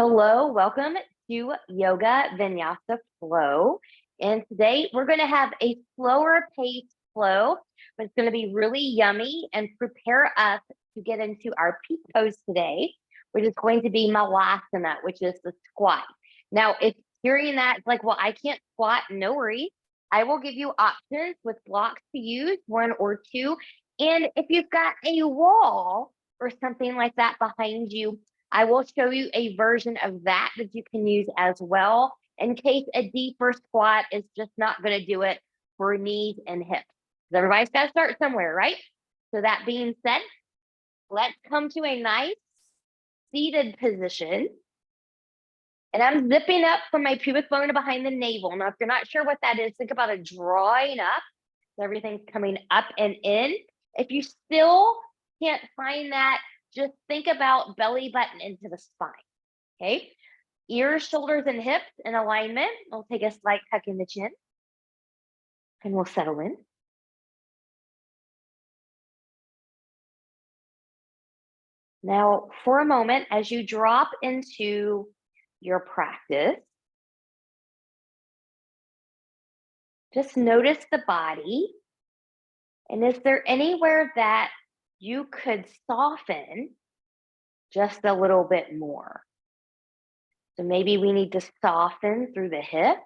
Hello, welcome to Yoga Vinyasa Flow. And today we're going to have a slower paced flow, but it's going to be really yummy and prepare us to get into our peak pose today, which is going to be Malasana, which is the squat. Now, if hearing that, it's like, well, I can't squat, no worries. I will give you options with blocks to use, one or two. And if you've got a wall or something like that behind you, I will show you a version of that you can use as well in case a deeper squat is just not going to do it for knees and hips. Everybody's got to start somewhere, right? So that being said, let's come to a nice seated position. And I'm zipping up from my pubic bone to behind the navel. Now, if you're not sure what that is, think about it drawing up. So everything's coming up and in. If you still can't find that, just think about belly button into the spine, okay? Ears, shoulders, and hips in alignment. We'll take a slight tuck in the chin, and we'll settle in. Now, for a moment, as you drop into your practice, just notice the body. And is there anywhere that you could soften just a little bit more? So maybe we need to soften through the hips,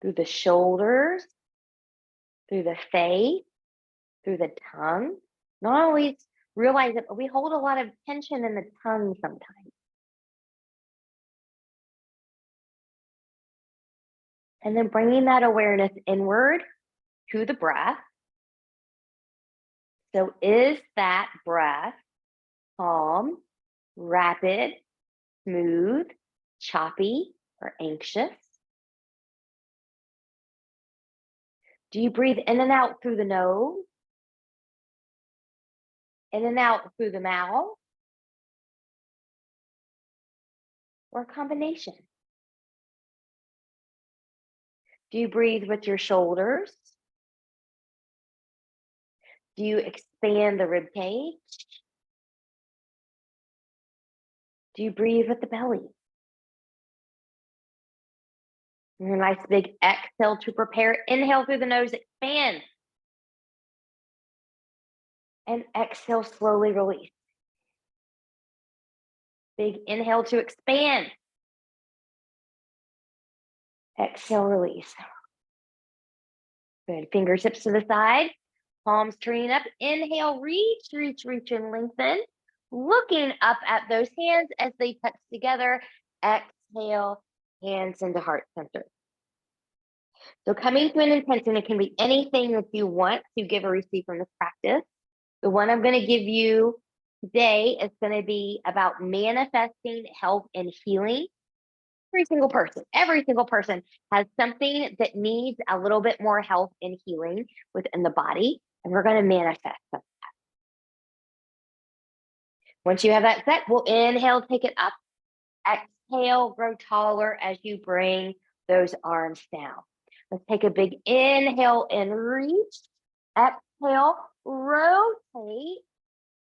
through the shoulders, through the face, through the tongue. Not always realize that we hold a lot of tension in the tongue sometimes. And then bringing that awareness inward to the breath. So is that breath calm, rapid, smooth, choppy, or anxious? Do you breathe in and out through the nose? In and out through the mouth? Or a combination? Do you breathe with your shoulders? Do you expand the rib cage? Do you breathe with the belly? And a nice big exhale to prepare. Inhale through the nose, expand. And exhale, slowly release. Big inhale to expand. Exhale, release. Good. Fingertips to the side. Palms turning up. Inhale, reach, reach, reach, and lengthen. Looking up at those hands as they touch together. Exhale, hands into heart center. So coming to an intention, it can be anything that you want to give or receive from this practice. The one I'm going to give you today is going to be about manifesting health and healing. Every single person has something that needs a little bit more health and healing within the body, and we're going to manifest that. Once you have that set, we'll inhale, take it up. Exhale, grow taller as you bring those arms down. Let's take a big inhale and reach. Exhale, rotate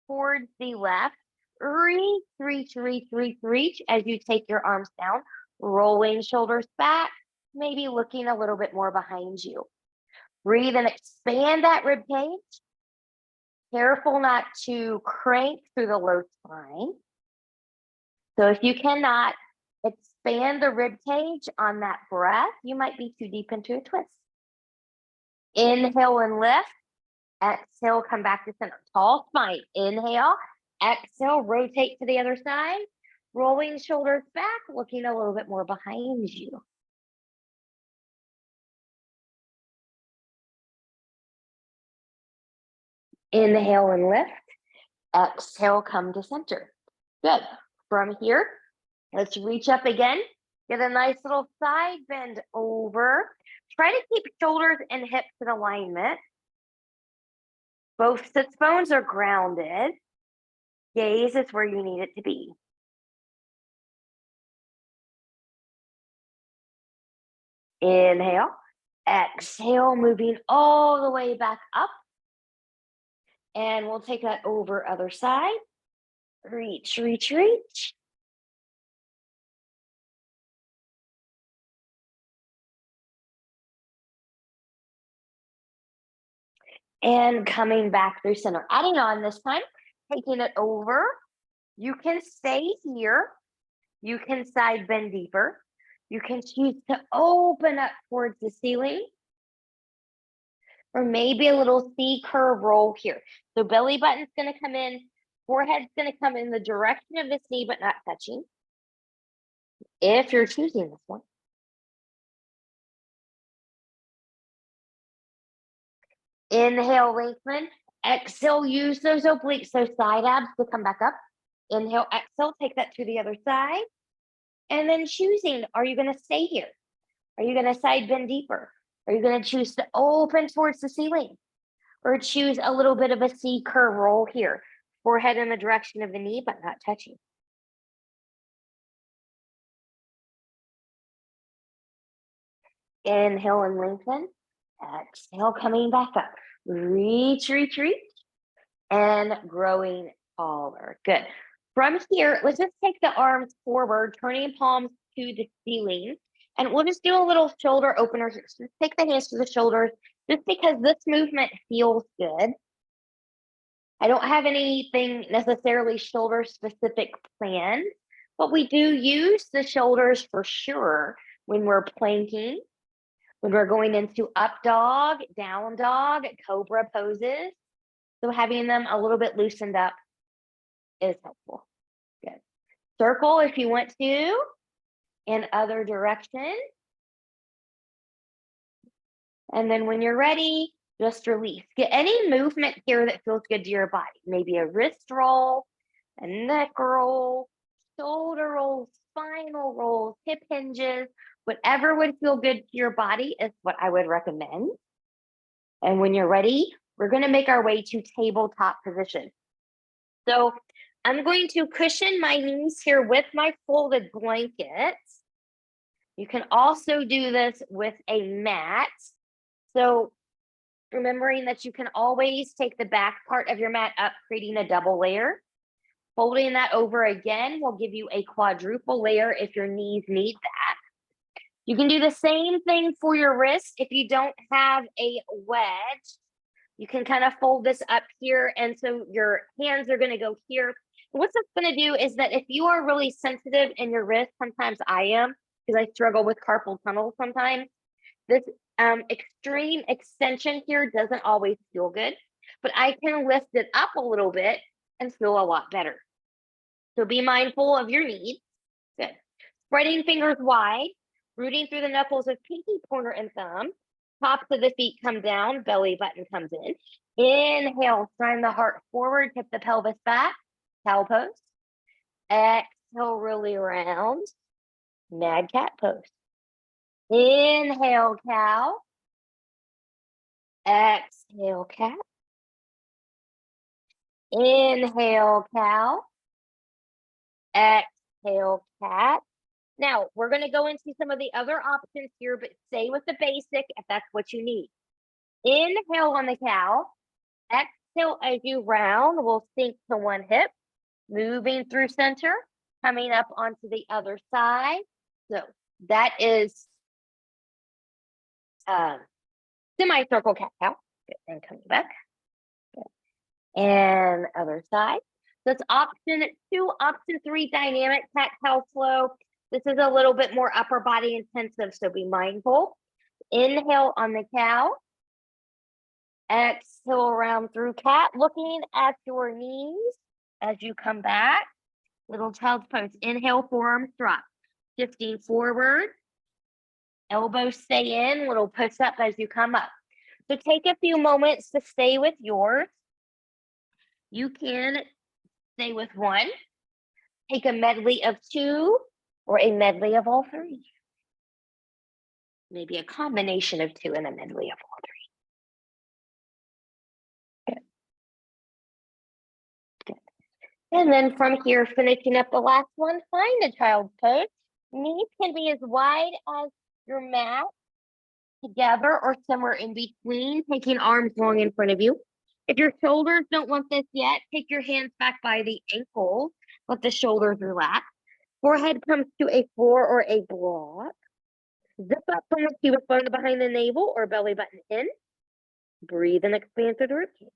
towards the left. Reach, reach, reach, reach, reach as you take your arms down. Rolling shoulders back, maybe looking a little bit more behind you. Breathe and expand that rib cage. Careful not to crank through the low spine. So if you cannot expand the rib cage on that breath, you might be too deep into a twist. Inhale and lift. Exhale, come back to center. Tall spine. Inhale. Exhale, rotate to the other side. Rolling shoulders back, looking a little bit more behind you. Inhale and lift. Exhale, come to center. Good. From here, let's reach up again. Get a nice little side bend over. Try to keep shoulders and hips in alignment. Both sits bones are grounded. Gaze is where you need it to be. Inhale, exhale, moving all the way back up. And we'll take that over other side. Reach, reach, reach. And coming back through center. Adding on this time, taking it over. You can stay here. You can side bend deeper. You can choose to open up towards the ceiling. Or maybe a little C curve roll here. So belly button's going to come in. Forehead's going to come in the direction of this knee, but not touching. If you're choosing this one. Inhale, lengthen. Exhale, use those obliques, those side abs to come back up. Inhale, exhale, take that to the other side. And then choosing, are you going to stay here? Are you going to side bend deeper? Are you going to choose to open towards the ceiling? Or choose a little bit of a C curve roll here. Forehead in the direction of the knee, but not touching. Inhale and lengthen. Exhale, coming back up. Reach, reach, reach. And growing taller. Good. From here, let's just take the arms forward, turning palms to the ceiling. And we'll just do a little shoulder opener. So just take the hands to the shoulders, just because this movement feels good. I don't have anything necessarily shoulder specific planned, but we do use the shoulders for sure when we're planking, when we're going into up dog, down dog, cobra poses. So having them a little bit loosened up is helpful. Good. Circle if you want to, in other directions. And then when you're ready, just release. Get any movement here that feels good to your body. Maybe a wrist roll, a neck roll, shoulder rolls, spinal rolls, hip hinges, whatever would feel good to your body is what I would recommend. And when you're ready, we're going to make our way to tabletop position. So I'm going to cushion my knees here with my folded blankets. You can also do this with a mat. So remembering that you can always take the back part of your mat up, creating a double layer. Folding that over again will give you a quadruple layer if your knees need that. You can do the same thing for your wrist. If you don't have a wedge, you can kind of fold this up here. And so your hands are going to go here. What that's going to do is that if you are really sensitive in your wrist, sometimes I am, because I struggle with carpal tunnel sometimes, this extreme extension here doesn't always feel good, but I can lift it up a little bit and feel a lot better. So be mindful of your needs. Good. Spreading fingers wide, rooting through the knuckles of pinky, pointer, and thumb. Tops of the feet come down, belly button comes in. Inhale, sign the heart forward, tip the pelvis back, cow pose. Exhale, really round, mad cat pose. Inhale, cow. Exhale, cat. Inhale, cow. Exhale, cat. Now, we're going to go into some of the other options here, but stay with the basic if that's what you need. Inhale on the cow. Exhale as you round. We'll sink to one hip. Moving through center. Coming up onto the other side. So that is semicircle cat-cow. And coming back. Good. And other side. So it's option 2, option 3, dynamic cat-cow flow. This is a little bit more upper body intensive, so be mindful. Inhale on the cow. Exhale around through cat, looking at your knees as you come back. Little child's pose. Inhale, forearms drop. Shifting forward. Elbows stay in, little push up as you come up. So take a few moments to stay with yours. You can stay with one. Take a medley of 2 or a medley of all 3. Maybe a combination of 2 and a medley of all 3. Good. Good. And then from here, finishing up the last one, find a child's pose. Knees can be as wide as your mat together or somewhere in between, taking arms long in front of you. If your shoulders don't want this yet, take your hands back by the ankles. Let the shoulders relax. Forehead comes to a floor or a block. Zip up from the cubic bone behind the navel or belly button in. Breathe and expand through the ribcage.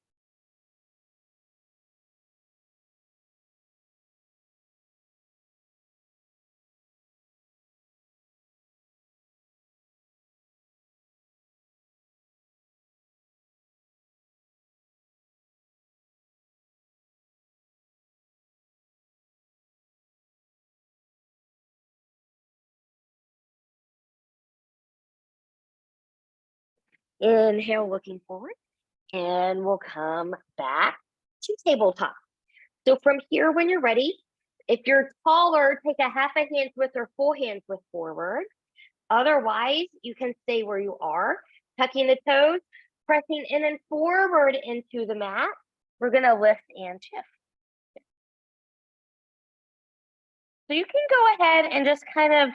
Inhale, looking forward, and we'll come back to tabletop. So from here, when you're ready, if you're taller, take a half a hand's width or full hand's width forward. Otherwise, you can stay where you are, tucking the toes, pressing in and forward into the mat. We're gonna lift and shift. So you can go ahead and just kind of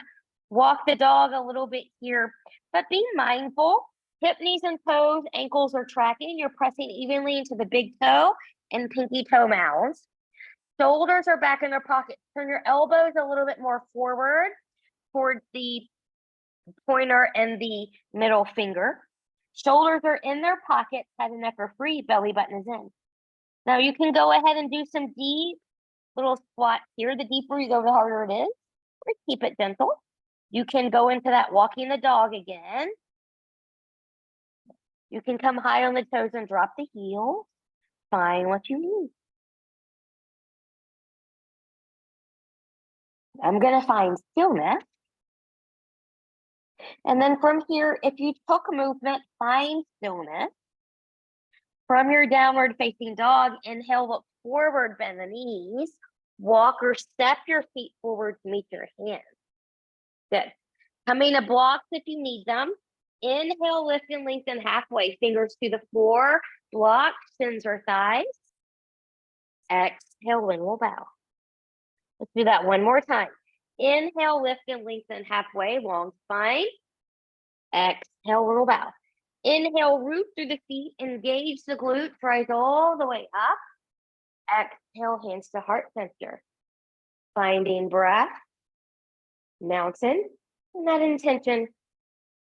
walk the dog a little bit here, but be mindful. Hip, knees, and toes, ankles are tracking. You're pressing evenly into the big toe and pinky toe mounds. Shoulders are back in their pockets. Turn your elbows a little bit more forward towards the pointer and the middle finger. Shoulders are in their pockets, head and neck are free, belly button is in. Now you can go ahead and do some deep little squats here. The deeper you go, the harder it is. Or keep it gentle. You can go into that walking the dog again. You can come high on the toes and drop the heels. Find what you need. I'm going to find stillness. And then from here, if you took movement, find stillness. From your downward facing dog, inhale, look forward, bend the knees. Walk or step your feet forward to meet your hands. Good. Coming to blocks if you need them. Inhale, lift and lengthen halfway. Fingers to the floor. Block, shins or thighs. Exhale, and we'll bow. Let's do that one more time. Inhale, lift and lengthen halfway. Long spine. Exhale, we'll bow. Inhale, root through the feet. Engage the glutes. Rise all the way up. Exhale, hands to heart center. Finding breath. Mountain. And that intention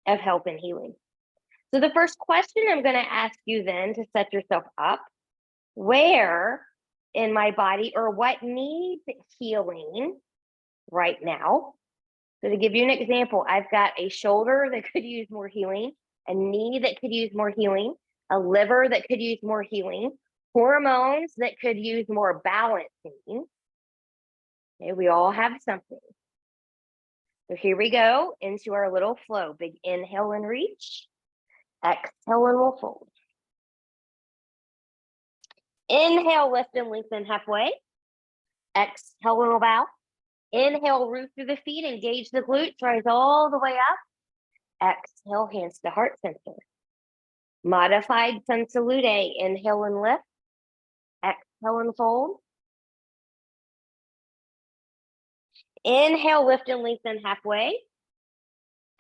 of help and healing. So the first question I'm going to ask you then to set yourself up, where in my body or what needs healing right now? So to give you an example, I've got a shoulder that could use more healing, a knee that could use more healing, a liver that could use more healing, hormones that could use more balancing. Okay, we all have something. So here we go into our little flow. Big inhale and reach. Exhale and we'll fold. Inhale, lift and lengthen halfway. Exhale and we'll bow. Inhale, root through the feet, engage the glutes, rise all the way up. Exhale, hands to heart center. Modified Sun Salute. Inhale and lift. Exhale and fold. Inhale, lift and lengthen halfway.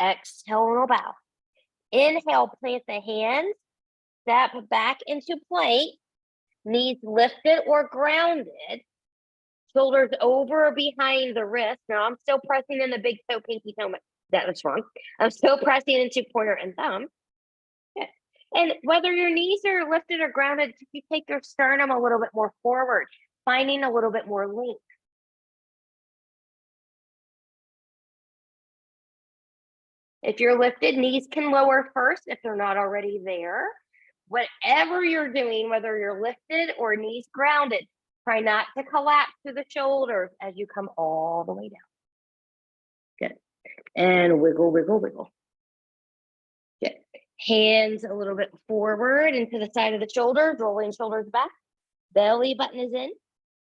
Exhale and we'll bow. Inhale, plant the hands, step back into plank, knees lifted or grounded, shoulders over or behind the wrist. Now I'm still pressing in the big toe, pinky toe. That was wrong. I'm still pressing into pointer and thumb. Good. And whether your knees are lifted or grounded, if you take your sternum a little bit more forward, finding a little bit more length. If you're lifted, knees can lower first if they're not already there. Whatever you're doing, whether you're lifted or knees grounded, try not to collapse to the shoulders as you come all the way down. Good. And wiggle, wiggle, wiggle. Good. Hands a little bit forward into the side of the shoulders, rolling shoulders back. Belly button is in.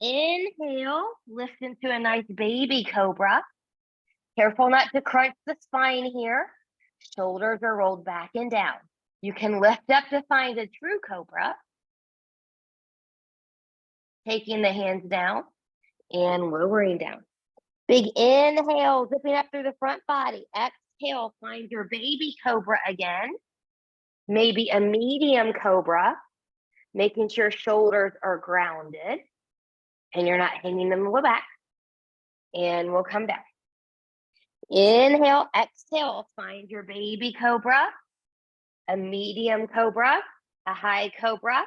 Inhale, lift into a nice baby cobra. Careful not to crunch the spine here. Shoulders are rolled back and down. You can lift up to find a true cobra. Taking the hands down and lowering down. Big inhale, zipping up through the front body. Exhale, find your baby cobra again. Maybe a medium cobra, making sure shoulders are grounded and you're not hanging them low back. And we'll come down. Inhale, exhale, find your baby cobra, a medium cobra, a high cobra.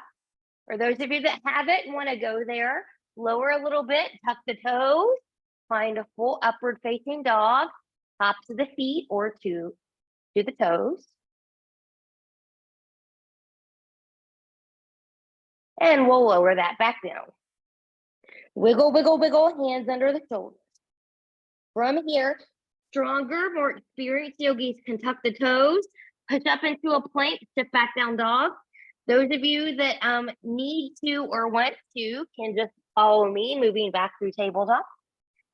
For those of you that have it and want to go there, lower a little bit, tuck the toes, find a full upward facing dog, hop to the feet or to the toes. And we'll lower that back down. Wiggle, wiggle, wiggle, hands under the shoulders. From here, stronger, more experienced yogis can tuck the toes, push up into a plank, step back down dog. Those of you that need to or want to can just follow me, moving back through tabletop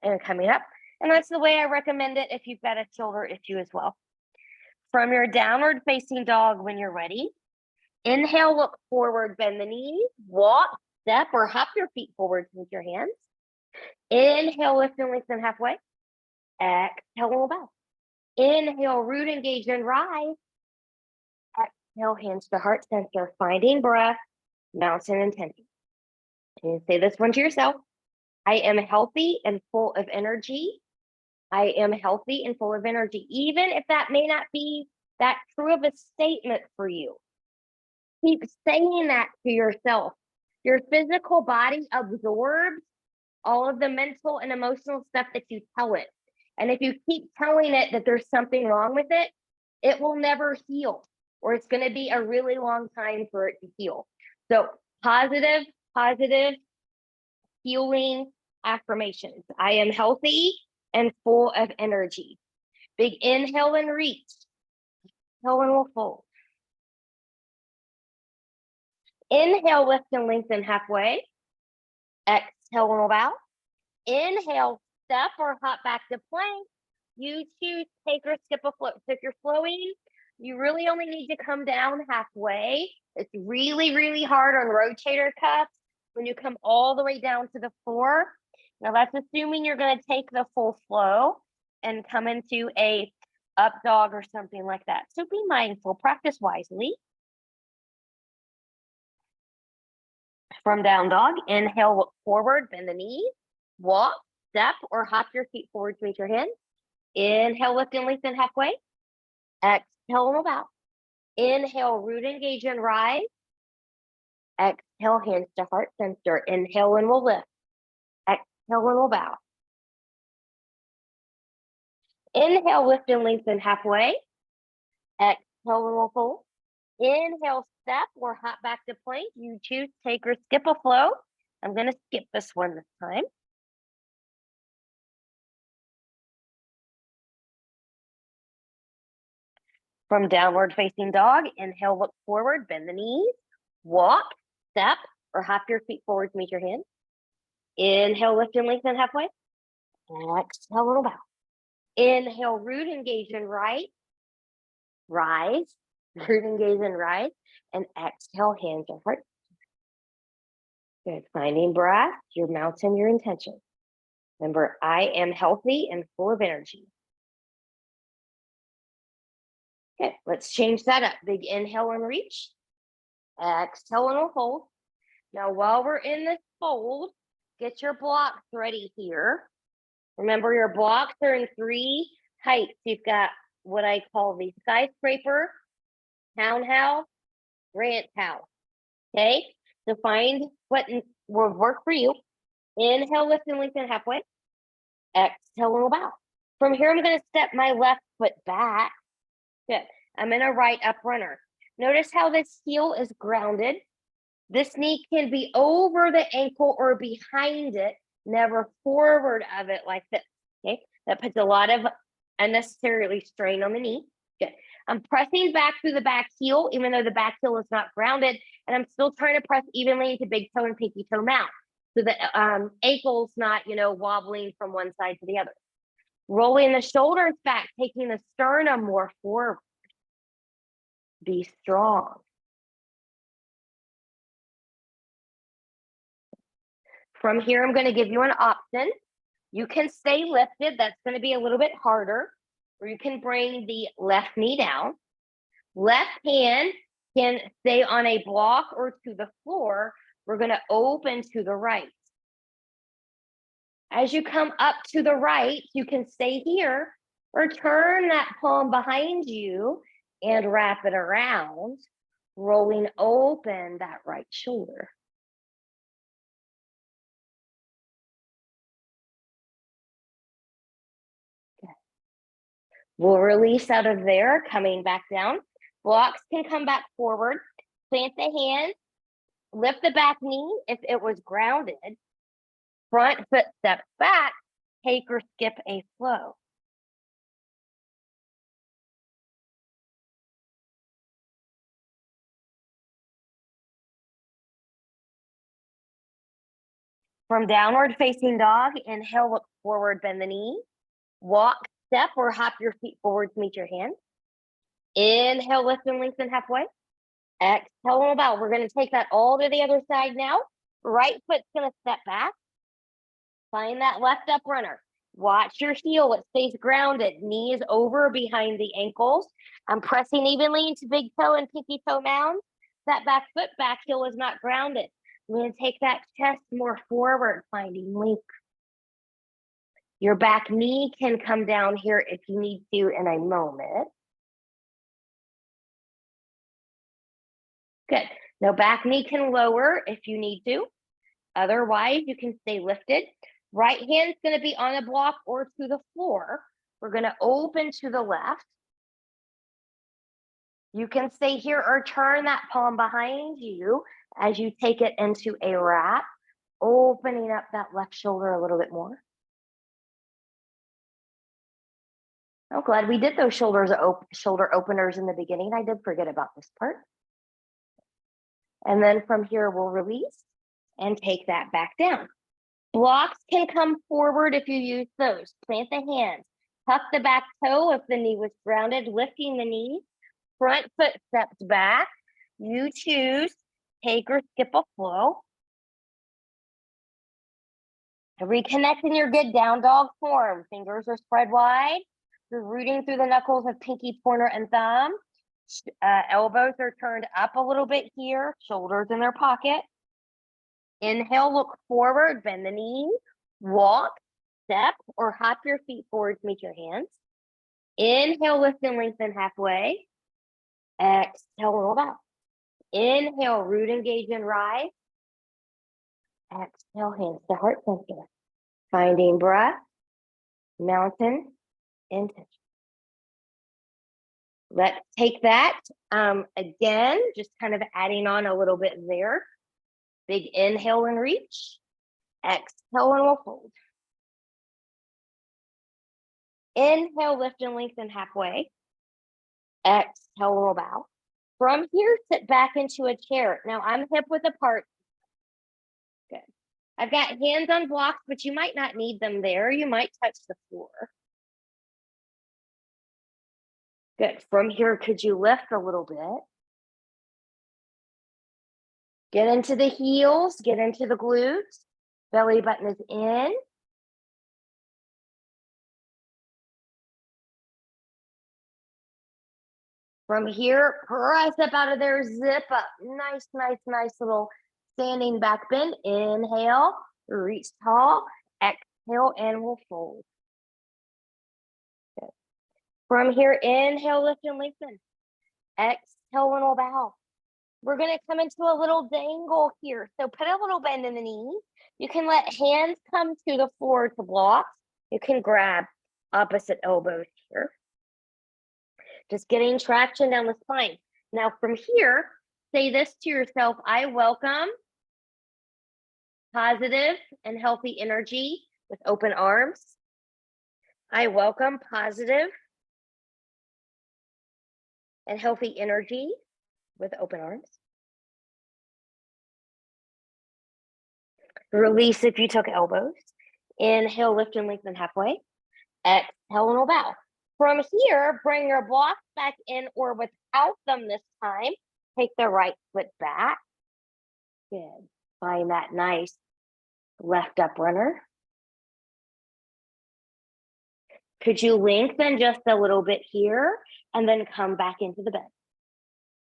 and coming up. And that's the way I recommend it if you've got a shoulder issue as well. From your downward facing dog when you're ready, inhale, look forward, bend the knees, walk, step, or hop your feet forward with your hands. Inhale, lift and lengthen halfway. Exhale, roll back. Inhale, root, engage, and rise. Exhale, hands to heart center, finding breath, mountain intention. And say this one to yourself. I am healthy and full of energy. I am healthy and full of energy, even if that may not be that true of a statement for you. Keep saying that to yourself. Your physical body absorbs all of the mental and emotional stuff that you tell it. And if you keep telling it that there's something wrong with it, it will never heal, or it's going to be a really long time for it to heal. So positive healing affirmations. I am healthy and full of energy. Big inhale and reach. Exhale and we'll fold. Inhale, lift and lengthen halfway. Exhale and we'll bow. Inhale, step or hop back to plank. You choose take or skip a float. So if you're flowing, you really only need to come down halfway. It's really, really hard on rotator cuffs when you come all the way down to the floor. Now that's assuming you're going to take the full flow and come into a up dog or something like that. So be mindful, practice wisely. From down dog, inhale, look forward, bend the knees, walk, step, or hop your feet forward to meet your hands. Inhale, lift and lengthen halfway. Exhale, and bow. Inhale, root, engage, and rise. Exhale, hands to heart center. Inhale, and we'll lift. Exhale, and we'll bow. Inhale, lift and lengthen halfway. Exhale, and we'll fold. Inhale, step or hop back to plank. You choose take or skip a flow. I'm going to skip this one this time. From downward facing dog, inhale, look forward, bend the knees, walk, step, or hop your feet forward to meet your hands. Inhale, lift and lengthen halfway. Exhale, little bow. Inhale, root, engage, and rise. Root, engage, and rise. And exhale, hands to heart. Good. Finding breath, your mountain, your intention. Remember, I am healthy and full of energy. Okay, let's change that up. Big inhale and reach. Exhale and we'll fold. Now, while we're in this fold, get your blocks ready here. Remember, your blocks are in 3 heights. You've got what I call the skyscraper, townhouse, ranch house. Okay, so find what will work for you. Inhale, lift and lengthen halfway. Exhale and we'll bow. From here, I'm going to step my left foot back. Good. I'm in a right up runner. Notice how this heel is grounded. This knee can be over the ankle or behind it, never forward of it like this. Okay, that puts a lot of unnecessarily strain on the knee. Good. I'm pressing back through the back heel, even though the back heel is not grounded, and I'm still trying to press evenly into big toe and pinky toe mount, so the ankle's not, wobbling from one side to the other. Rolling the shoulders back, taking the sternum more forward. Be strong. From here, I'm going to give you an option. You can stay lifted. That's going to be a little bit harder. Or you can bring the left knee down. Left hand can stay on a block or to the floor. We're going to open to the right. As you come up to the right, you can stay here or turn that palm behind you and wrap it around. rolling open that right shoulder. Okay. We'll release out of there, coming back down. Blocks can come back forward. Plant the hands. Lift the back knee if it was grounded. Front foot steps back. Take or skip a flow. From downward facing dog, inhale, look forward, bend the knee. Walk, step, or hop your feet forward to meet your hands. Inhale, lift and lengthen halfway. Exhale and bow. We're going to take that all to the other side now. Right foot's going to step back. Find that left up runner. Watch your heel. It stays grounded. Knees over behind the ankles. I'm pressing evenly into big toe and pinky toe mound. That back foot, back heel is not grounded. I'm going to take that chest more forward, finding length. Your back knee can come down here if you need to in a moment. Good. Now back knee can lower if you need to. Otherwise, you can stay lifted. Right hand's going to be on a block or to the floor. We're going to open to the left. You can stay here or turn that palm behind you as you take it into a wrap, opening up that left shoulder a little bit more. I'm glad we did those shoulder openers in the beginning. I did forget about this part. And then from here, we'll release and take that back down. Blocks can come forward if you use those. Plant the hands. Tuck the back toe if the knee was grounded, lifting the knee. Front foot steps back. You choose, take or skip a flow. Reconnect in your good down dog form. Fingers are spread wide. You're rooting through the knuckles of pinky, pointer, and thumb. Elbows are turned up a little bit here. Shoulders in their pocket. Inhale, look forward, bend the knee. Walk, step, or hop your feet forward to meet your hands. Inhale, lift and lengthen halfway. Exhale, roll out. Inhale, root, engage, and rise. Exhale, hands to heart center. Finding breath, mountain, intention. Let's take that again, just kind of adding on a little bit there. Big inhale and reach. Exhale and we'll fold. Inhale, lift and lengthen halfway. Exhale, roll bow. From here, sit back into a chair. Now I'm hip width apart. Good. I've got hands on blocks, but you might not need them there. You might touch the floor. Good. From here, could you lift a little bit? Get into the heels, get into the glutes. Belly button is in. From here, press up out of there, zip up. Nice, nice, nice little standing back bend. Inhale, reach tall. Exhale, and we'll fold. Good. From here, inhale, lift and lengthen. Exhale, and we'll bow. We're going to come into a little dangle here. So put a little bend in the knee. You can let hands come to the floor to block. You can grab opposite elbows here. Just getting traction down the spine. Now from here, say this to yourself: I welcome positive and healthy energy with open arms. I welcome positive and healthy energy with open arms. Release if you took elbows. Inhale, lift and lengthen halfway. Exhale and we'll bow. From here, bring your blocks back in or without them this time. Take the right foot back. Good. Find that nice left up runner. Could you lengthen just a little bit here and then come back into the bend?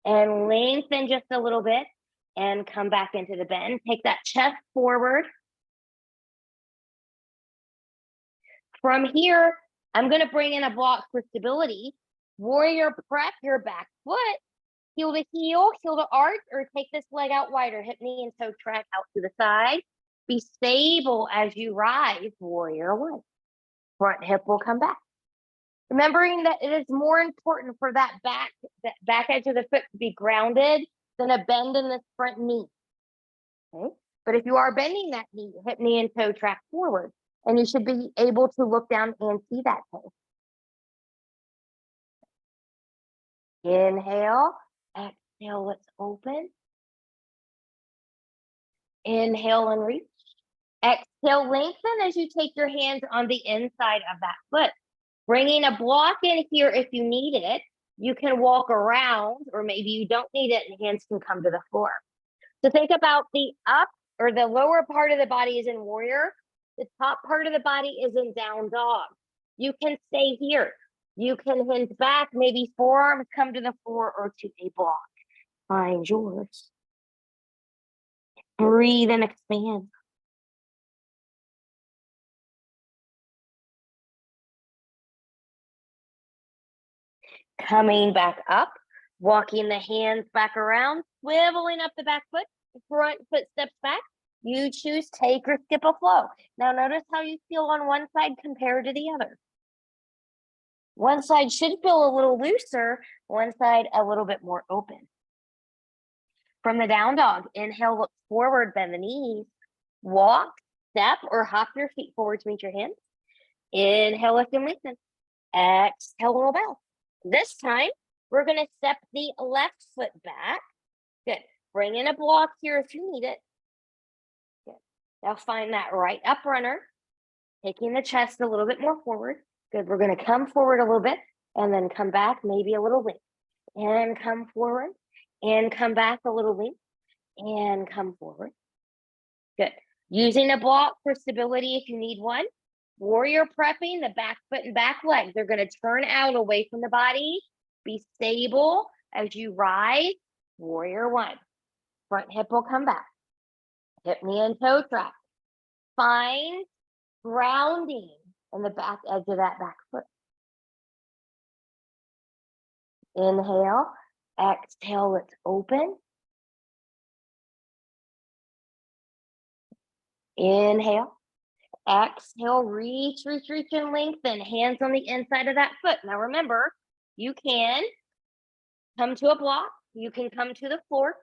And lengthen just a little bit and come back into the bend. Take that chest forward. From here, I'm going to bring in a block for stability. Warrior press your back foot. heel to heel, heel to arch, or take this leg out wider, hip, knee, and toe track out to the side. Be stable as you rise, warrior one. Front hip will come back. Remembering that it is more important for that back edge of the foot to be grounded than a bend in this front knee. Okay. But if you are bending that knee, hip, knee, and toe track forward, and you should be able to look down and see that toe. Inhale, exhale, let's open. Inhale and reach. Exhale, lengthen as you take your hands on the inside of that foot. Bringing a block in here if you need it. You can walk around, or maybe you don't need it and hands can come to the floor. So think about the up or the lower part of the body is in warrior. The top part of the body is in down dog. You can stay here. You can hinge back, maybe forearms come to the floor or to a block. Find yours. Breathe and expand. Coming back up, walking the hands back around, swiveling up the back foot, front foot steps back. You choose take or skip a flow. Now notice how you feel on one side compared to the other. One side should feel a little looser, one side a little bit more open. From the down dog, inhale, look forward, bend the knees. Walk, step, or hop your feet forward to meet your hands. Inhale, lift and lengthen. Exhale, roll bow. This time, we're going to step the left foot back. Good. Bring in a block here if you need it. Good. Now find that right up runner, taking the chest a little bit more forward. Good. We're going to come forward a little bit and then come back, maybe a little length. And come forward and come back a little length and come forward. Good. Using a block for stability if you need one. Warrior prepping, the back foot and back leg. They're going to turn out away from the body. Be stable as you rise. Warrior one. Front hip will come back. Hip, knee, and toe track. Find grounding in the back edge of that back foot. Inhale. Exhale, let's open. Inhale. Exhale, reach, and lengthen. Hands on the inside of that foot. Now remember, you can come to a block. You can come to the floor.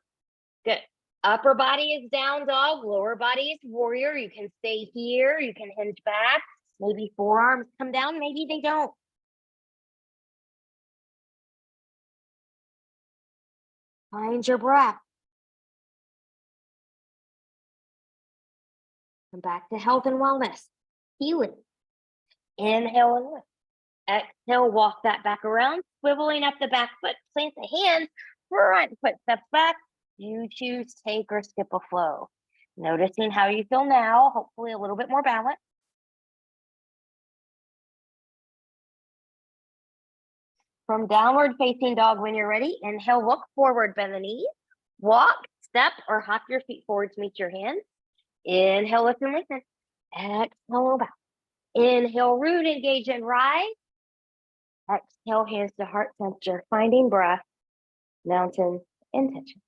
Good. Upper body is down dog. Lower body is warrior. You can stay here. You can hinge back. Maybe forearms come down. Maybe they don't. Find your breath. Come back to health and wellness. Healing. Inhale and lift. Exhale, walk that back around, swiveling up the back foot, plant the hands, front foot steps back. You choose take or skip a flow. Noticing how you feel now, hopefully a little bit more balance. From downward facing dog when you're ready, inhale, look forward, bend the knees. Walk, step, or hop your feet forward to meet your hands. Inhale, lift and lengthen. Exhale, low bow. Inhale, root, engage, and rise. Exhale, hands to heart center, finding breath, mountain intention.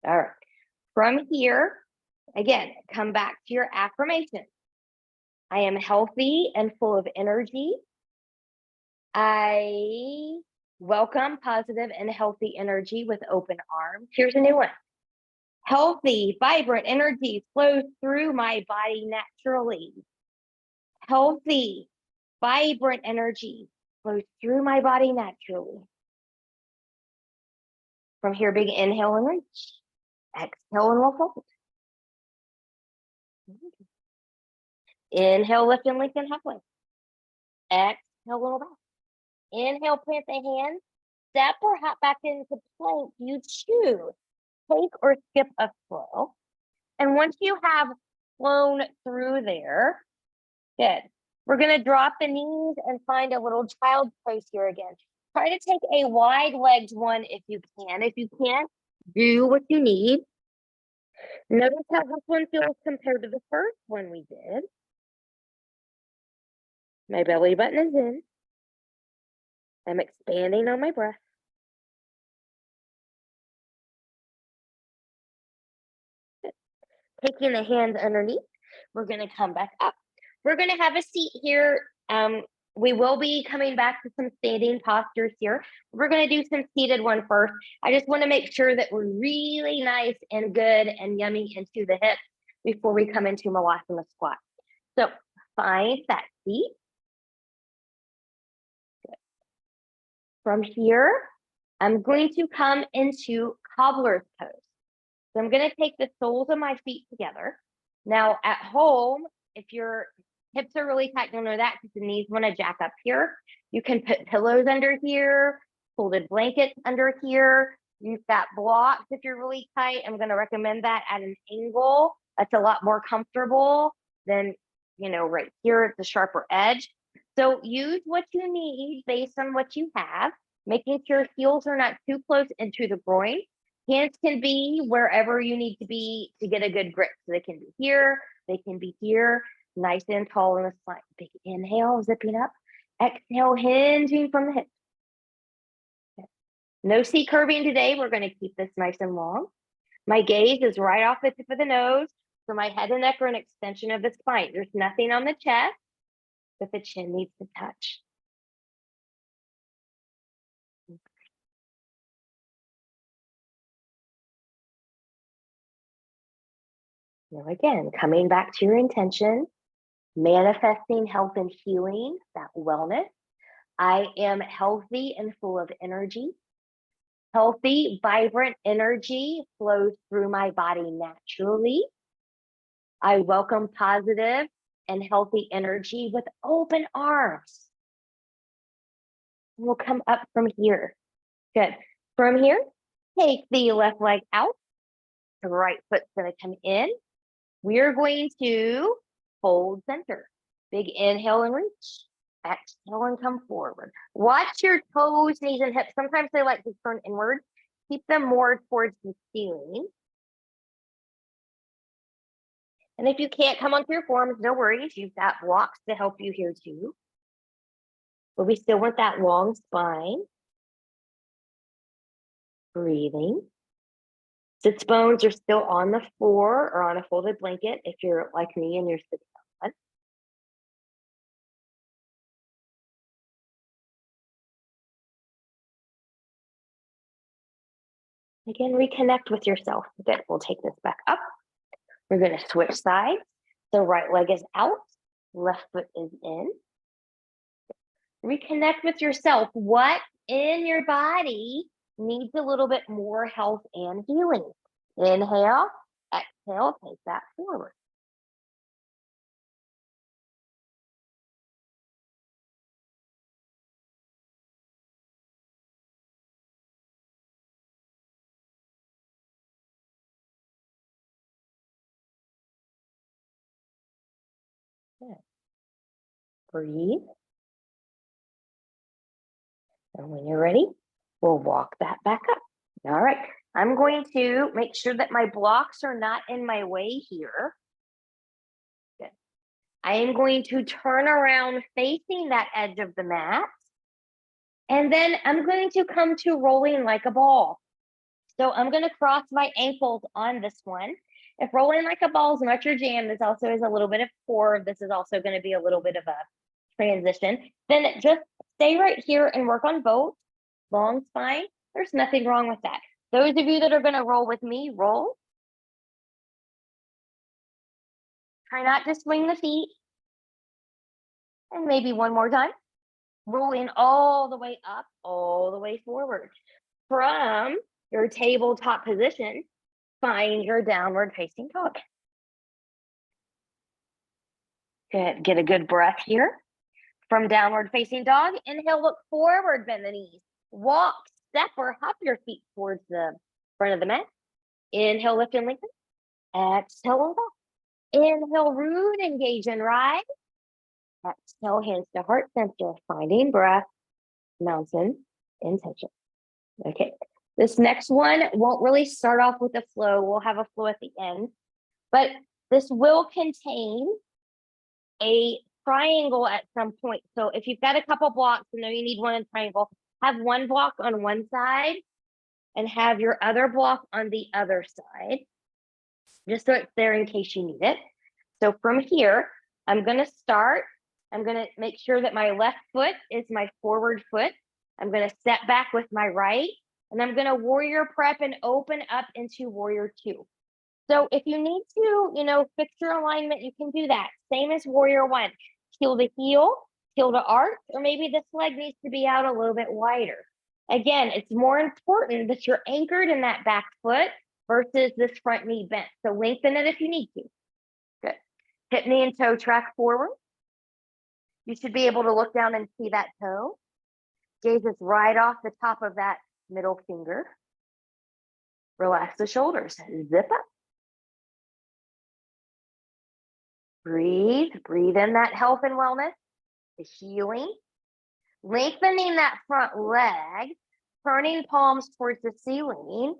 All right. From here, again, come back to your affirmation. I am healthy and full of energy. I welcome positive and healthy energy with open arms. Here's a new one. Healthy, vibrant energy flows through my body naturally. Healthy, vibrant energy flows through my body naturally. From here, big inhale and reach. Exhale and roll forward. Inhale, lift and lengthen halfway. Exhale, roll back. Inhale, plant the hands. Step or hop back into plank. You choose. Take or skip a flow. And once you have flown through there, good. We're going to drop the knees and find a little child's pose here again. Try to take a wide-legged one if you can. If you can't, do what you need. Notice how this one feels compared to the first one we did. My belly button is in. I'm expanding on my breath. Taking the hands underneath, we're going to come back up. We're going to have a seat here. We will be coming back to some standing postures here. We're going to do some seated one first. I just want to make sure that we're really nice and good and yummy into the hips before we come into Malasana squat. So find that seat. Good. From here, I'm going to come into cobbler's pose. So I'm going to take the soles of my feet together. Now at home, if your hips are really tight, you'll know that because the knees want to jack up here. You can put pillows under here, folded blankets under here. You've got blocks if you're really tight. I'm going to recommend that at an angle. That's a lot more comfortable than, right here at the sharper edge. So use what you need based on what you have, making sure heels are not too close into the groin. Hands can be wherever you need to be to get a good grip. So they can be here, they can be here, nice and tall in the spine. Big inhale, zipping up. Exhale, hinging from the hips. Okay. No C curving today. We're going to keep this nice and long. My gaze is right off the tip of the nose. So my head and neck are an extension of the spine. There's nothing on the chest, but the chin needs to touch. Now again, coming back to your intention, manifesting health and healing, that wellness. I am healthy and full of energy. Healthy, vibrant energy flows through my body naturally. I welcome positive and healthy energy with open arms. We'll come up from here. Good. From here, take the left leg out. The right foot's going to come in. We're going to hold center. Big inhale and reach. Exhale and come forward. Watch your toes, knees, and hips. Sometimes they like to turn inward. Keep them more towards the ceiling. And if you can't come onto your forms, no worries. You've got blocks to help you here too. But we still want that long spine. Breathing. Sits bones are still on the floor or on a folded blanket if you're like me and you're sitting on one. Again, reconnect with yourself. Good. We'll take this back up. We're going to switch sides. The right leg is out, left foot is in. Reconnect with yourself. What in your body needs a little bit more health and healing? Inhale, exhale, take that forward. Good. Breathe. And when you're ready, we'll walk that back up. All right. I'm going to make sure that my blocks are not in my way here. Good. I am going to turn around facing that edge of the mat. And then I'm going to come to rolling like a ball. So I'm going to cross my ankles on this one. If rolling like a ball is not your jam, this also is a little bit of core. This is also going to be a little bit of a transition. Then just stay right here and work on both. Long spine, there's nothing wrong with that. Those of you that are going to roll with me, roll. Try not to swing the feet. And maybe one more time. Rolling all the way up, all the way forward. From your tabletop position, find your downward facing dog. Good. Get a good breath here. From downward facing dog, inhale, look forward, bend the knees. Walk, step, or hop your feet towards the front of the mat. Inhale, lift and lengthen. Exhale, roll back. Inhale, root, engage and rise. Exhale, hands to heart center, finding breath, mountain, intention. Okay, this next one won't really start off with a flow. We'll have a flow at the end, but this will contain a triangle at some point. So if you've got a couple blocks and know you need one in triangle, have one block on one side and have your other block on the other side. just so it's there in case you need it. So from here, I'm going to start. I'm going to make sure that my left foot is my forward foot. I'm going to step back with my right, and I'm going to warrior prep and open up into warrior two. So if you need to, fix your alignment, you can do that. Same as warrior one. Heel to heel, heel to arch, or maybe this leg needs to be out a little bit wider. Again, it's more important that you're anchored in that back foot versus this front knee bent. So lengthen it if you need to. Good. Hip, knee, and toe track forward. You should be able to look down and see that toe. Gaze is right off the top of that middle finger. Relax the shoulders. Zip up. Breathe. Breathe in that health and wellness, the healing. Lengthening that front leg, turning palms towards the ceiling.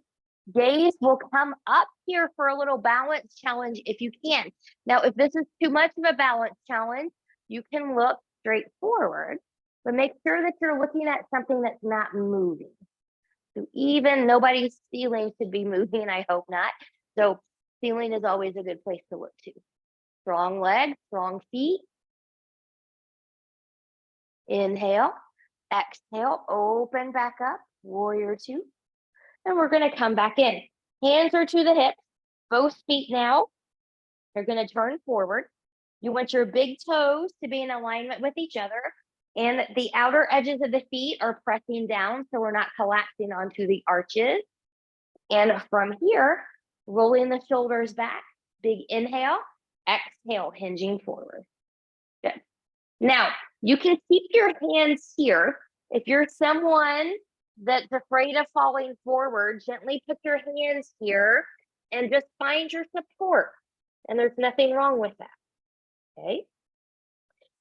Gaze will come up here for a little balance challenge if you can. Now, if this is too much of a balance challenge, you can look straight forward, but make sure that you're looking at something that's not moving. So even nobody's ceiling should be moving, I hope not. So ceiling is always a good place to look to. Strong legs, strong feet. Inhale, exhale, open back up, warrior two. And we're going to come back in. Hands are to the hips, both feet now. They're going to turn forward. You want your big toes to be in alignment with each other, and the outer edges of the feet are pressing down so we're not collapsing onto the arches. And from here, rolling the shoulders back, big inhale, exhale, hinging forward. Good. Now, you can keep your hands here. If you're someone that's afraid of falling forward, gently put your hands here and just find your support. And there's nothing wrong with that. Okay?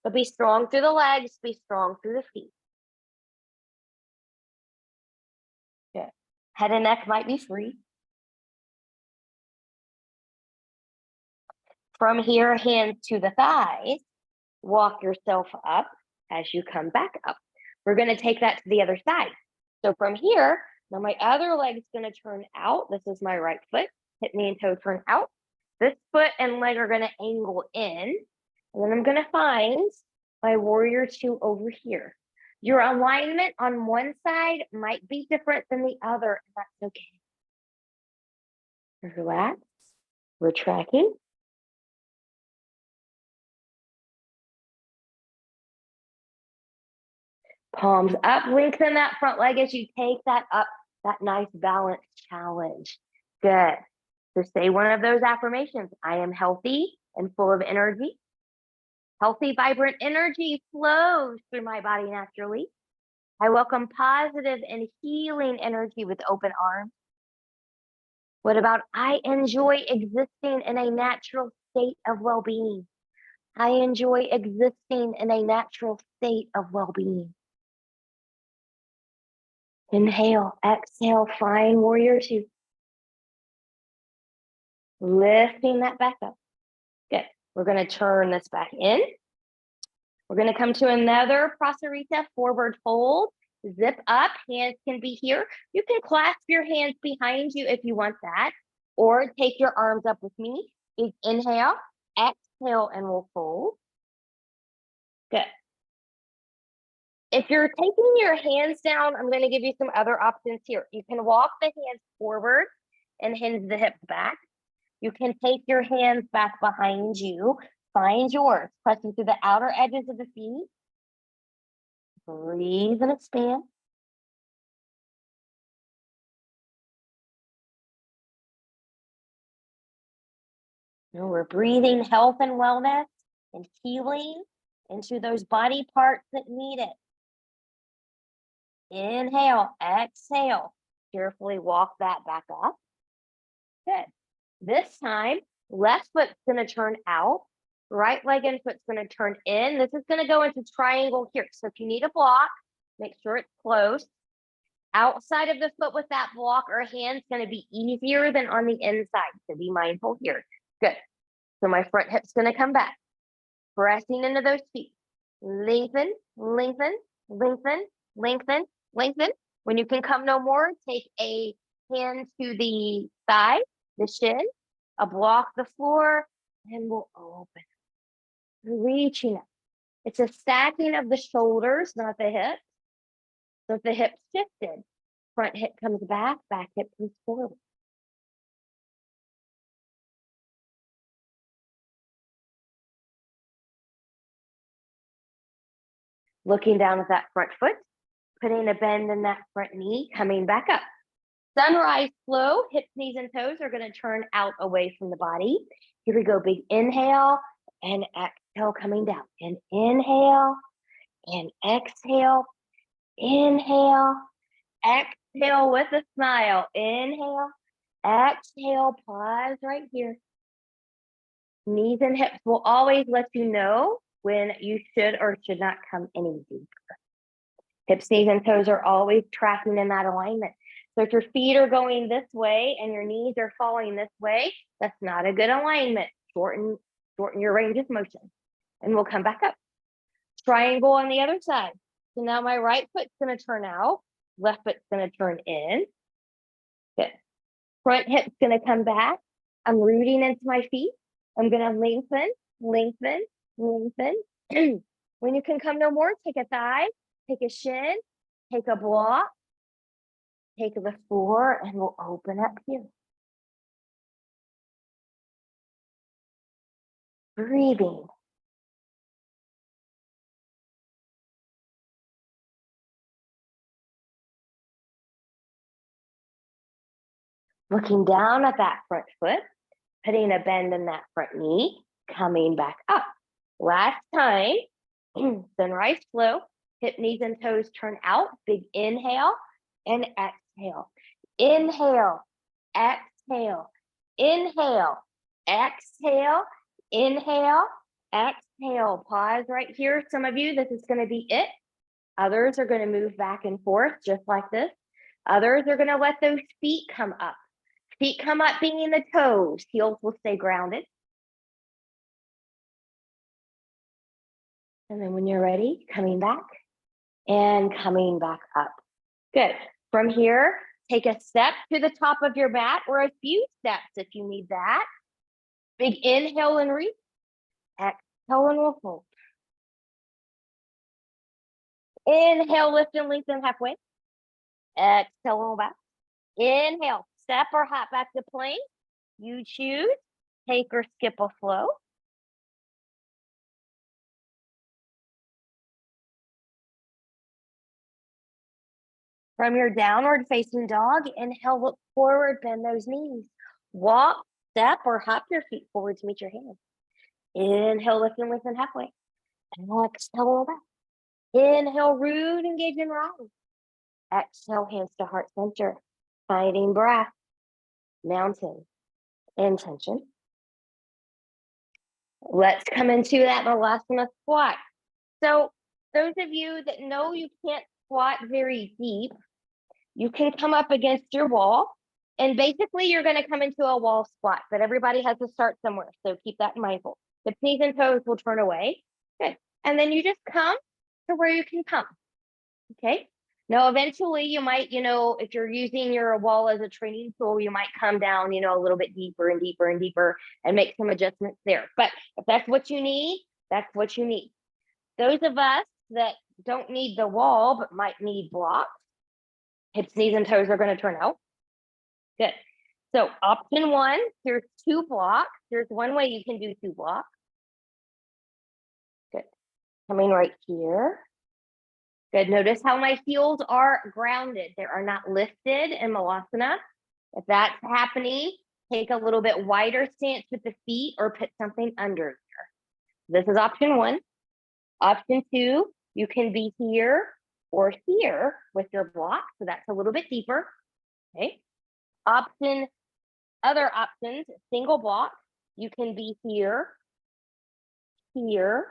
But be strong through the legs, be strong through the feet. Good. Head and neck might be free. From here, hands to the thighs. Walk yourself up as you come back up. We're going to take that to the other side. So from here, now my other leg's going to turn out. This is my right foot. Hip, knee, and toe turn out. This foot and leg are going to angle in. And then I'm going to find my warrior two over here. Your alignment on one side might be different than the other, and that's okay. Relax. We're tracking. Palms up, lengthen that front leg as you take that up, that nice balance challenge. Good. So say one of those affirmations. I am healthy and full of energy. Healthy, vibrant energy flows through my body naturally. I welcome positive and healing energy with open arms. What about I enjoy existing in a natural state of well-being? I enjoy existing in a natural state of well-being. Inhale, exhale, find warrior two. Lifting that back up. Good. We're going to turn this back in. We're going to come to another Prasarita forward fold. Zip up. Hands can be here. You can clasp your hands behind you if you want that, or take your arms up with me. Big inhale, exhale, and we'll fold. Good. If you're taking your hands down, I'm going to give you some other options here. You can walk the hands forward and hinge the hips back. You can take your hands back behind you. Find yours, pressing through the outer edges of the feet. Breathe and expand. Now we're breathing health and wellness and healing into those body parts that need it. Inhale, exhale. Carefully walk that back up. Good. This time, left foot's going to turn out. Right leg and foot's going to turn in. This is going to go into triangle here. So if you need a block, make sure it's close. Outside of the foot with that block or hand's going to be easier than on the inside. So be mindful here. Good. So my front hip's going to come back. Pressing into those feet. Lengthen, lengthen, lengthen, lengthen, lengthen. When you can come no more, take a hand to the thigh, the shin, block the floor, and we'll open. Reaching up. It's a stacking of the shoulders, not the hips. So if the hips shifted, front hip comes back, back hip comes forward. Looking down at that front foot, putting a bend in that front knee, coming back up. Sunrise flow, hips, knees, and toes are going to turn out away from the body. Here we go, big inhale and exhale coming down. And inhale and exhale, inhale, exhale with a smile. Inhale, exhale, pause right here. Knees and hips will always let you know when you should or should not come any deeper. Hips, knees, and toes are always tracking in that alignment. So if your feet are going this way and your knees are falling this way, that's not a good alignment. Shorten your range of motion. And we'll come back up. Triangle on the other side. So now my right foot's going to turn out. Left foot's going to turn in. Good. Front hip's going to come back. I'm rooting into my feet. I'm going to lengthen, lengthen, lengthen. When you can come no more, take a thigh, take a shin, take a block, take the floor, and we'll open up here. Breathing. Looking down at that front foot, putting a bend in that front knee, coming back up. Last time, sunrise flow, hip, knees, and toes turn out. Big inhale and exhale. Inhale, exhale, inhale, exhale, inhale, exhale. Pause right here. Some of you, this is going to be it. Others are going to move back and forth just like this. Others are going to let those feet come up. Feet come up, being the toes. Heels will stay grounded. And then when you're ready, coming back and coming back up. Good. From here, take a step to the top of your mat or a few steps if you need that. Big inhale and reach. Exhale and we'll fold. Inhale, lift and lengthen halfway. Exhale and back. Inhale, step or hop back to plank. You choose. Take or skip a flow. From your downward facing dog, inhale, look forward, bend those knees. Walk, step, or hop your feet forward to meet your hands. Inhale, lift and lengthen halfway. Exhale, back. Inhale, root, engage and rise. Exhale, hands to heart center. Finding breath. Mountain. Intention. Let's come into that Vinyasa squat. So those of you that know you can't squat very deep, you can come up against your wall, and basically you're going to come into a wall squat, but everybody has to start somewhere. So keep that in mind. The knees and toes will turn away. Good. And then you just come to where you can come. Okay. Now, eventually you might, if you're using your wall as a training tool, you might come down, a little bit deeper and deeper and deeper and make some adjustments there. But if that's what you need, that's what you need. Those of us that don't need the wall, but might need blocks, hips, knees, and toes are going to turn out. Good. So option one, there's 2 blocks. There's one way you can do 2 blocks. Good. Coming right here. Good. Notice how my heels are grounded. They are not lifted in Vinyasa. If that's happening, take a little bit wider stance with the feet or put something under here. This is option 1. Option 2, you can be here or here with your block. So that's a little bit deeper. Okay. Other options, single block. You can be here, here,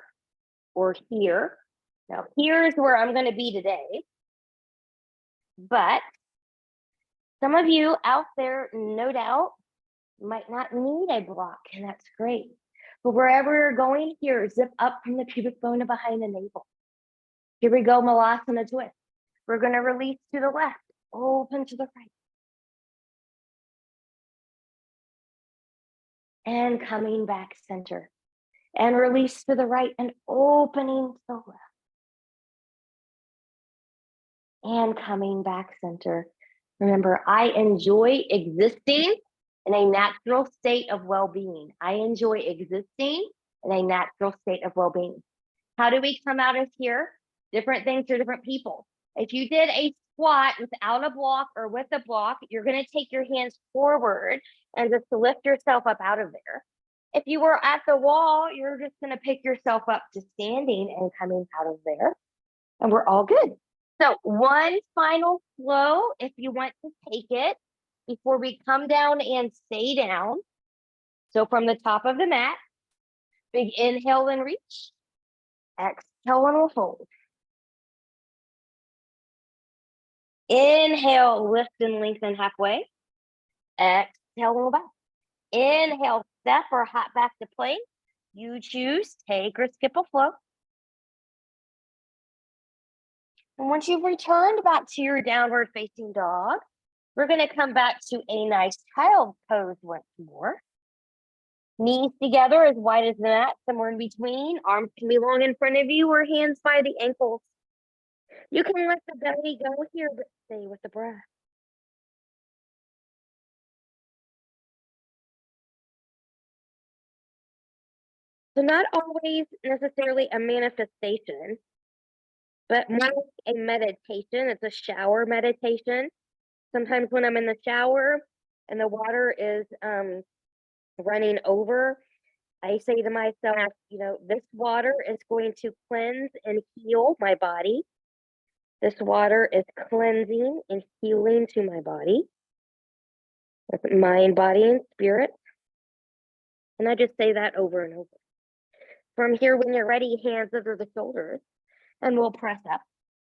or here. Now, here's where I'm going to be today. But some of you out there, no doubt, might not need a block, and that's great. But wherever you're going here, zip up from the pubic bone and behind the navel. Here we go, Vinyasa twist. We're going to release to the left, open to the right. and coming back center. And release to the right and opening to the left. And coming back center. Remember, I enjoy existing in a natural state of well-being. I enjoy existing in a natural state of well-being. How do we come out of here? Different things for different people. If you did a squat without a block or with a block, you're going to take your hands forward and just to lift yourself up out of there. If you were at the wall, you're just going to pick yourself up to standing and coming out of there. And we're all good. So one final flow, if you want to take it, before we come down and stay down. So from the top of the mat, big inhale and reach. Exhale and we'll hold. Inhale, lift and lengthen halfway. Exhale and we'll back. Inhale, step or hop back to plank. You choose, take or skip a flow. And once you've returned back to your downward facing dog, we're going to come back to a nice child pose once more. Knees together as wide as the mat, somewhere in between. Arms can be long in front of you or hands by the ankles. You can let the belly go here, but stay with the breath. So not always necessarily a manifestation, but more like a meditation. It's a shower meditation. Sometimes when I'm in the shower and the water is running over, I say to myself, this water is going to cleanse and heal my body. This water is cleansing and healing to my body, with mind, body, and spirit. And I just say that over and over. From here, when you're ready, hands under the shoulders, and we'll press up.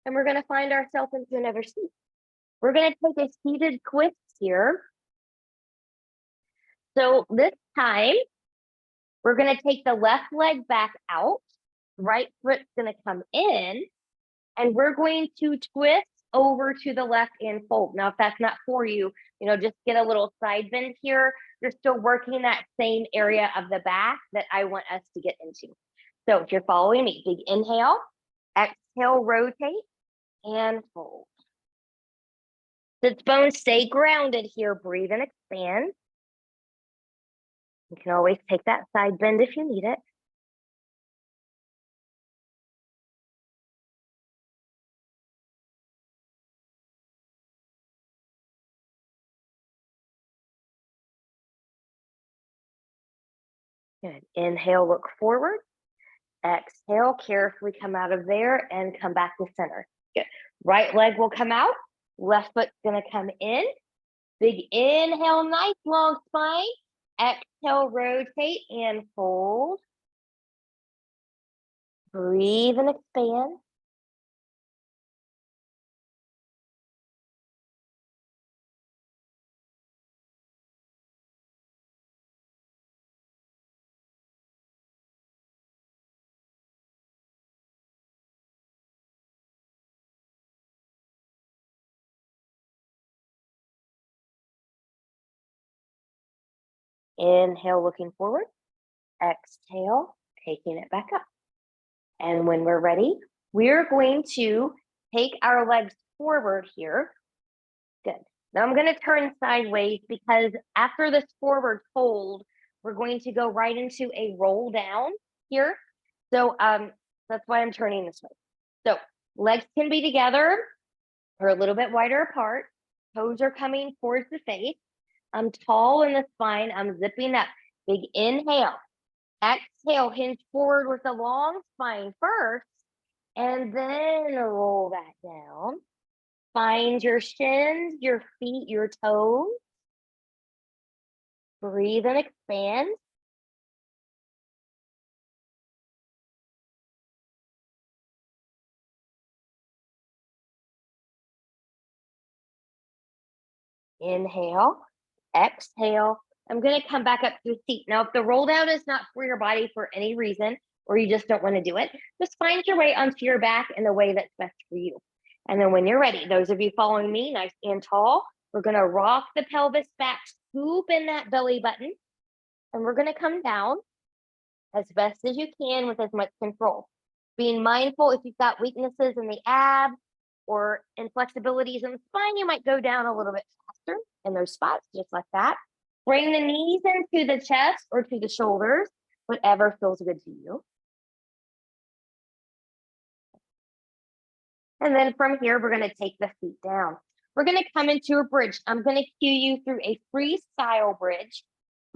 And we're going to find ourselves into another seat. We're going to take a seated twist here. So this time, we're going to take the left leg back out. Right foot's going to come in. And we're going to twist over to the left and fold. Now, if that's not for you, just get a little side bend here. You're still working that same area of the back that I want us to get into. So if you're following me, big inhale, exhale, rotate, and fold. Sits bones stay grounded here. Breathe and expand. You can always take that side bend if you need it. Good. Inhale, look forward. Exhale, carefully come out of there and come back to center. Good. Right leg will come out. Left foot's going to come in. Big inhale, nice long spine. Exhale, rotate and fold. Breathe and expand. Inhale, looking forward. Exhale, taking it back up. And when we're ready, we're going to take our legs forward here. Good. Now I'm going to turn sideways because after this forward fold, we're going to go right into a roll down here. So that's why I'm turning this way. So legs can be together or a little bit wider apart. Toes are coming towards the face. I'm tall in the spine. I'm zipping up. Big inhale. Exhale, hinge forward with a long spine first, and then roll that down. Find your shins, your feet, your toes. Breathe and expand. Inhale, exhale. I'm going to come back up to a seat. Now, if the roll down is not for your body for any reason, or you just don't want to do it, just find your way onto your back in the way that's best for you. And then when you're ready, those of you following me, nice and tall, we're going to rock the pelvis back, scoop in that belly button. And we're going to come down as best as you can with as much control. Being mindful if you've got weaknesses in the abs or inflexibilities in the spine, you might go down a little bit faster in those spots, just like that. Bring the knees into the chest or to the shoulders, whatever feels good to you. And then from here, we're going to take the feet down. We're going to come into a bridge. I'm going to cue you through a freestyle bridge.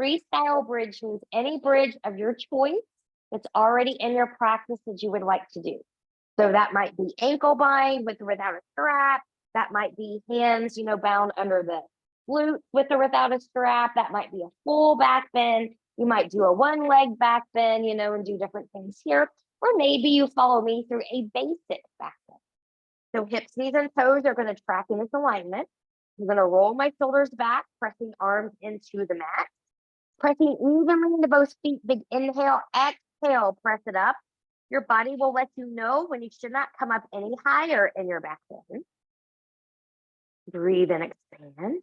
Freestyle bridge means any bridge of your choice that's already in your practice that you would like to do. So that might be ankle bind with or without a strap. That might be hands, bound under the glute with or without a strap. That might be a full back bend. You might do a one leg back bend, and do different things here. Or maybe you follow me through a basic back bend. So hips, knees, and toes are going to track in this alignment. I'm going to roll my shoulders back, pressing arms into the mat. Pressing evenly into both feet. Big inhale, exhale, press it up. Your body will let you know when you should not come up any higher in your back bend. Breathe and expand.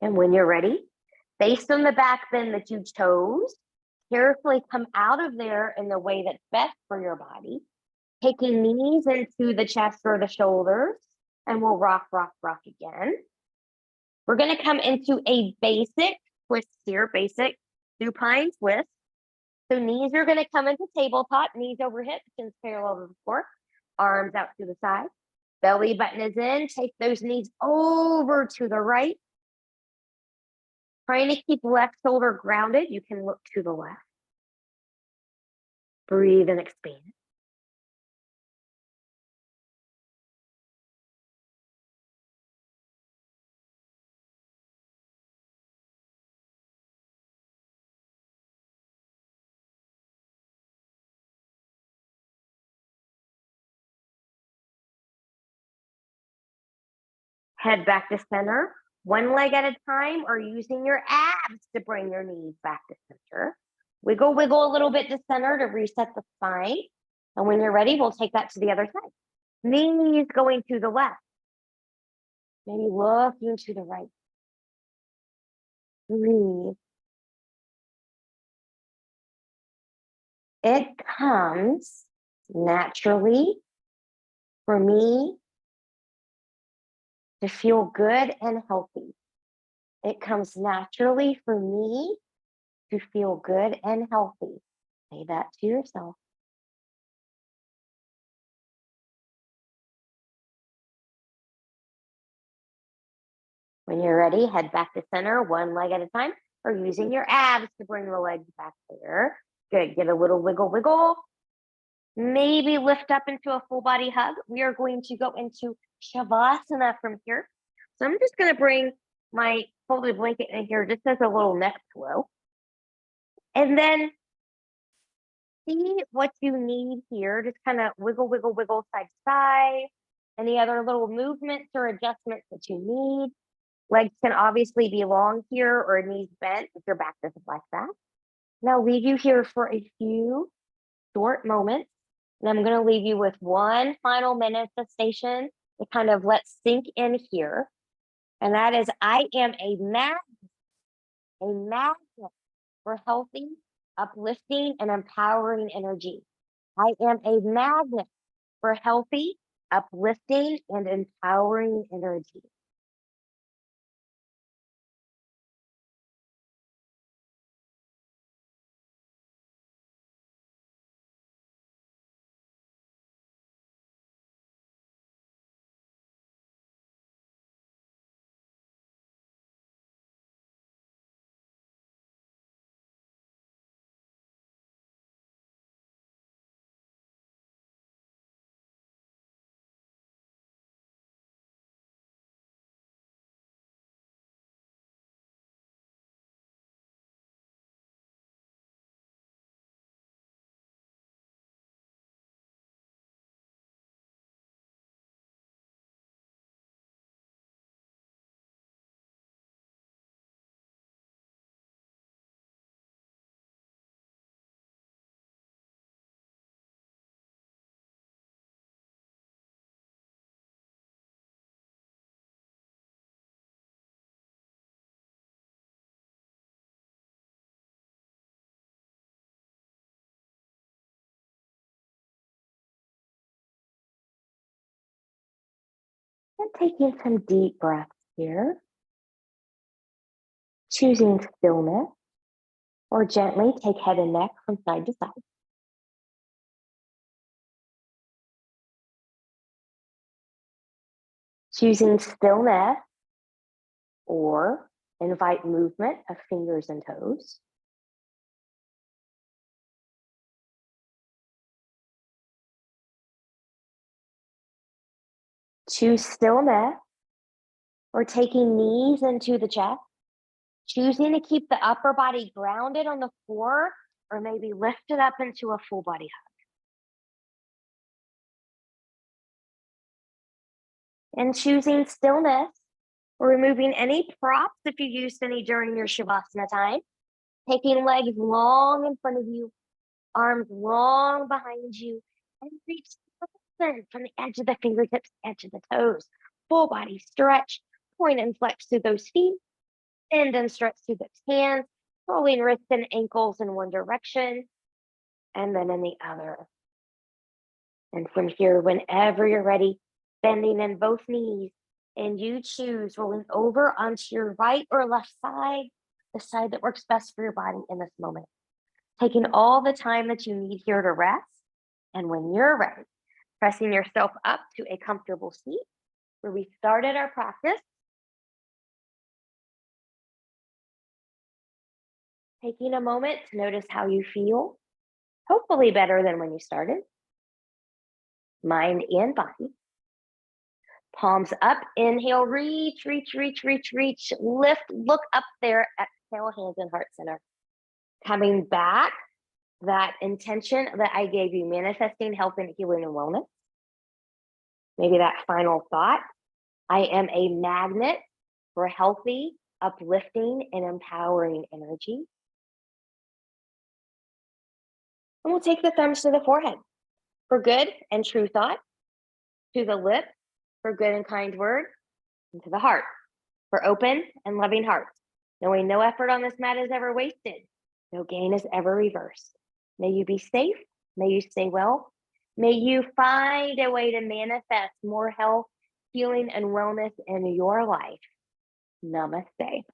And when you're ready, based on the back bend that you chose, carefully come out of there in the way that's best for your body, taking knees into the chest or the shoulders, and we'll rock, rock, rock again. We're going to come into a basic twist here, basic supine twist. So knees are going to come into tabletop, knees over hips, chins parallel to the floor, arms out to the side. Belly button is in. Take those knees over to the right. Trying to keep left shoulder grounded. You can look to the left. Breathe and expand. Head back to center, one leg at a time, or using your abs to bring your knees back to center. Wiggle, wiggle a little bit to center to reset the spine. And when you're ready, we'll take that to the other side. Knees going to the left. Maybe looking to the right. Breathe. It comes naturally for me to feel good and healthy. It comes naturally for me to feel good and healthy. Say that to yourself. When you're ready, head back to center, one leg at a time, or using your abs to bring the legs back there. Good. Get a little wiggle, wiggle. Maybe lift up into a full body hug. We are going to go into Savasana from here. So I'm just going to bring my folded blanket in here just as a little neck pillow. And then see what you need here. Just kind of wiggle, wiggle, wiggle side to side. Any other little movements or adjustments that you need. Legs can obviously be long here or knees bent if your back doesn't like that. Now leave you here for a few short moments. And I'm going to leave you with one final manifestation to kind of let sink in here. And that is, I am a magnet for healthy, uplifting, and empowering energy. I am a magnet for healthy, uplifting, and empowering energy. And taking some deep breaths here. Choosing stillness, or gently take head and neck from side to side. Choosing stillness, or invite movement of fingers and toes. Choose stillness, or taking knees into the chest. Choosing to keep the upper body grounded on the floor, or maybe lift it up into a full body hug. And choosing stillness, or removing any props if you used any during your Savasana time. Taking legs long in front of you, arms long behind you, and reach from the edge of the fingertips, edge of the toes. Full body stretch, point and flex through those feet, bend and stretch through those hands, rolling wrists and ankles in one direction, and then in the other. And from here, whenever you're ready, bending in both knees, and you choose rolling over onto your right or left side, the side that works best for your body in this moment. Taking all the time that you need here to rest. And when you're ready, pressing yourself up to a comfortable seat where we started our practice. Taking a moment to notice how you feel, hopefully better than when you started. Mind and body. Palms up, inhale, reach, reach, reach, reach, reach, lift, look up there, exhale, hands in heart center. Coming back, that intention that I gave you, manifesting health and healing and wellness. Maybe that final thought, I am a magnet for healthy, uplifting, and empowering energy. And we'll take the thumbs to the forehead for good and true thought, to the lips for good and kind word, and to the heart for open and loving heart, knowing no effort on this mat is ever wasted, no gain is ever reversed. May you be safe, may you stay well, may you find a way to manifest more health, healing, and wellness in your life. Namaste.